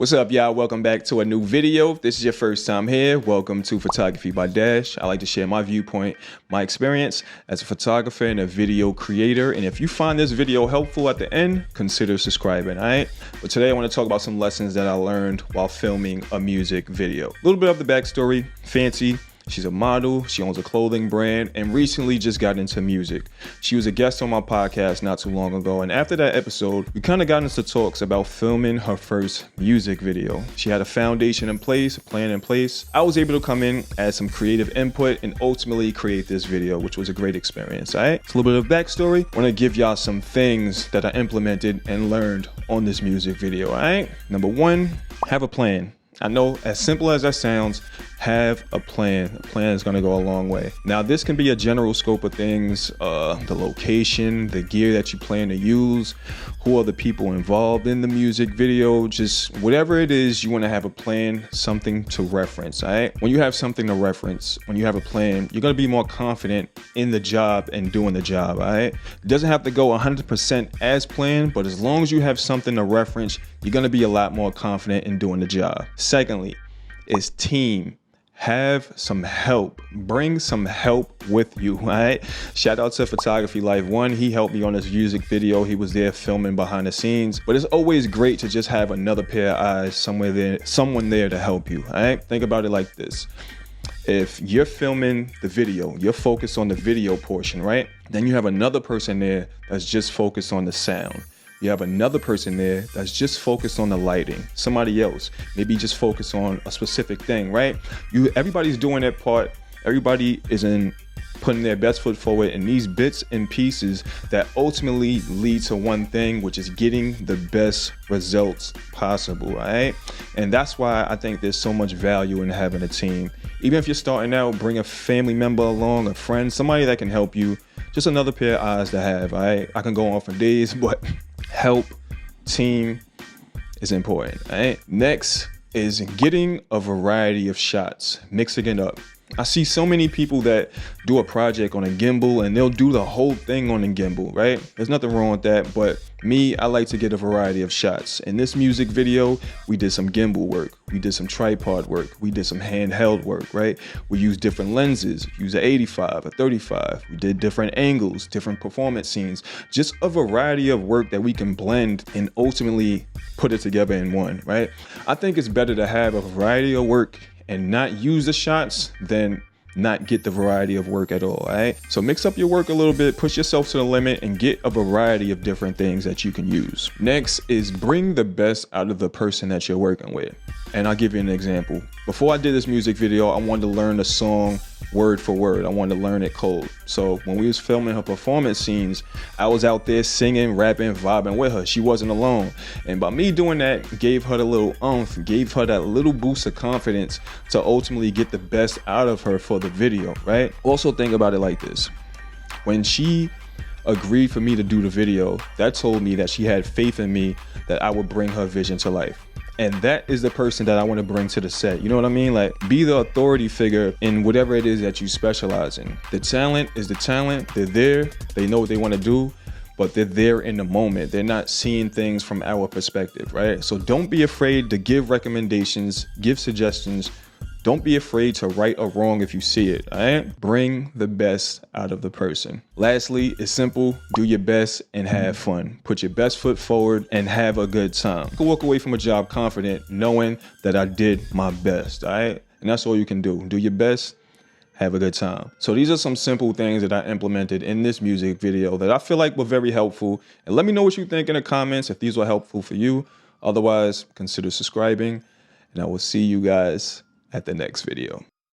What's up, y'all? Welcome back to a new video. If this is your first time here, welcome to Photography by Dash. I like to share my viewpoint, my experience as a photographer and a video creator. And if you find this video helpful at the end, consider subscribing, all right? But today I want to talk about some lessons that I learned while filming a music video. A little bit of the backstory. Fancy. She's a model, she owns a clothing brand, and recently just got into music. She was a guest on my podcast not too long ago, and after that episode, we kind of got into talks about filming her first music video. She had a foundation in place, a plan in place. I was able to come in, add some creative input, and ultimately create this video, which was a great experience, all right? It's a little bit of backstory. I want to give y'all some things that I implemented and learned on this music video, all right? Number one, have a plan. I know, as simple as that sounds, have a plan. A plan is going to go a long way. Now, this can be a general scope of things, the location, the gear that you plan to use, who are the people involved in the music video, just whatever it is, you want to have a plan, something to reference, all right? When you have something to reference, when you have a plan, you're going to be more confident in the job and doing the job, all right? It doesn't have to go 100% as planned, but as long as you have something to reference, you're going to be a lot more confident in doing the job. Secondly, is team. Have some help. Bring some help with you, all right? Shout out to Photography Life 1. He helped me on this music video. He was there filming behind the scenes. But it's always great to just have another pair of eyes somewhere there, someone there to help you, all right? Think about it like this. If you're filming the video, you're focused on the video portion, right? Then you have another person there that's just focused on the sound. You have another person there that's just focused on the lighting. Somebody else, maybe just focus on a specific thing, right? Everybody's doing their part. Everybody is putting their best foot forward in these bits and pieces that ultimately lead to one thing, which is getting the best results possible, all right? And that's why I think there's so much value in having a team. Even if you're starting out, bring a family member along, a friend, somebody that can help you. Just another pair of eyes to have, all right? I can go on for days, but help, team is important, all right? Next is getting a variety of shots, mixing it up. I see so many people that do a project on a gimbal and they'll do the whole thing on a gimbal, right? There's nothing wrong with that, but me, I like to get a variety of shots. In this music video, we did some gimbal work, we did some tripod work, we did some handheld work, right? We used different lenses, use an 85, a 35, we did different angles, different performance scenes, just a variety of work that we can blend and ultimately put it together in one, right? I think it's better to have a variety of work and not use the shots than not get the variety of work at all, all right? So mix up your work a little bit, push yourself to the limit, and get a variety of different things that you can use. Next is bring the best out of the person that you're working with. And I'll give you an example. Before I did this music video, I wanted to learn the song word for word. I wanted to learn it cold. So when we was filming her performance scenes, I was out there singing, rapping, vibing with her. She wasn't alone. And by me doing that, gave her the little oomph, gave her that little boost of confidence to ultimately get the best out of her for the video, right? Also think about it like this. When she agreed for me to do the video, that told me that she had faith in me that I would bring her vision to life. And that is the person that I want to bring to the set. You know what I mean? Like, be the authority figure in whatever it is that you specialize in. The talent is the talent. They're there. They know what they want to do, but they're there in the moment. They're not seeing things from our perspective, right? So don't be afraid to give recommendations, give suggestions. Don't be afraid to right or wrong if you see it, all right? Bring the best out of the person. Lastly, it's simple. Do your best and have fun. Put your best foot forward and have a good time. You can walk away from a job confident knowing that I did my best, all right? And that's all you can do. Do your best, have a good time. So these are some simple things that I implemented in this music video that I feel like were very helpful. And let me know what you think in the comments if these were helpful for you. Otherwise, consider subscribing, and I will see you guys at the next video.